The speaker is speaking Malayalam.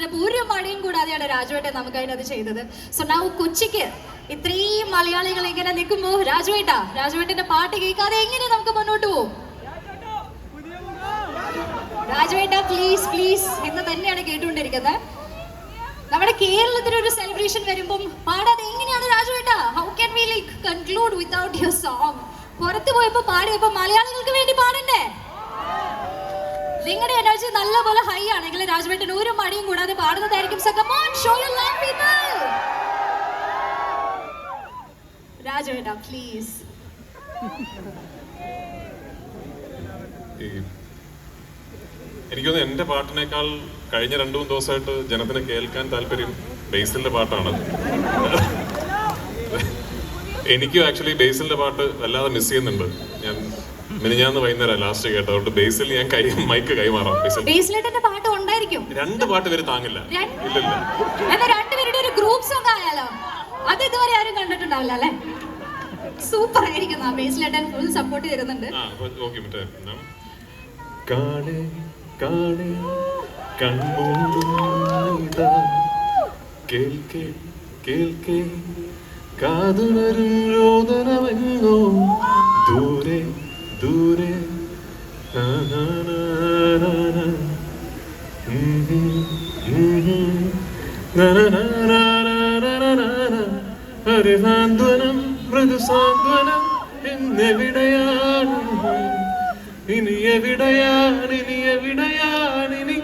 പറഞ്ഞപ്പോൾ ഒരു മഴയും കൂടാതെയാണ് രാജുവേട്ടൻ നമുക്കായിട്ട് അത് ചെയ്തത്. സോ നൗ കൊച്ചിക്ക് ഇത്രയും മലയാളികൾ ഇങ്ങനെ നിൽക്കുമ്പോൾ രാജുവേട്ടന്റെ പാട്ട് കേൾക്കാതെ എങ്ങനെ നമുക്ക് മുന്നോട്ട് പോകും? രാജുവേട്ട പ്ലീസ് പ്ലീസ് എന്ന് തന്നെയാണ് കേട്ടുകൊണ്ടിരിക്കുന്നത്. നമ്മുടെ കേരളത്തിൽ ഒരു സെലിബ്രേഷൻ വരുമ്പം പാടാതെ എങ്ങനെയാണ് രാജുവേട്ട? How can we like conclude without your song? പുറത്തു പോയപ്പോ പാടിയപ്പോ മലയാളികൾക്ക് വേണ്ടി പാടണ്ടേ? നിങ്ങളുടെ എനർജി നല്ലപോലെ ഹൈ ആണെങ്കിൽ രാജുവേട്ടൻ ഒരു മടിയും കൂടാതെ പാടുന്നതായിരിക്കും. So come on, show your love people. രാജുവേട്ട പ്ലീസ്. എനിക്കൊന്ന് എന്റെ പാട്ടിനേക്കാൾ കഴിഞ്ഞ 2-3 ദിവസമായിട്ട് ജനത്തിന് കേൾക്കാൻ താല്പര്യം ബേസിലിന്റെ പാട്ടാണ്. എനിക്കും ആക്ച്വലി ബേസിലിന്റെ പാട്ട് വല്ലാതെ മിസ് ചെയ്യുന്നുണ്ട്. ഞാൻ മിനിഞ്ഞാന്ന് വൈകുന്നേരം ലാസ്റ്റ് കേട്ടത്. അതുകൊണ്ട് ബേസിൽ ഞാൻ മൈക്ക് കൈമാറാം. ബേസിലേട്ടന്റെ പാട്ട് ഉണ്ടായിരിക്കും. 2 പാട്ട് വരെ താങ്ങില്ല. ഇല്ലില്ല, എന്നാ 2 പേരുടെ ഒരു ഗ്രൂപ്പ് സോങ് ആയാലോ? അത് ഇതുവരെ ആരും കണ്ടിട്ടുണ്ടാവില്ല അല്ലേ? സൂപ്പർ ആയിരിക്കും. ബേസിലേട്ടൻ ഫുൾ സപ്പോർട്ട് തരുന്നുണ്ട്. കാണേ കാണേ കൺമുണ്ടാ കേൾക്കേ കേൾക്കേ കാതുണരും രോദനമെന്നോ ദൂരെ ദൂരെ ഹരിസാന്ത്വനം മൃദുസാന്ത്വനം എന്നെവിടെയാണ് ഇനി എവിടെയാണ് ഇനി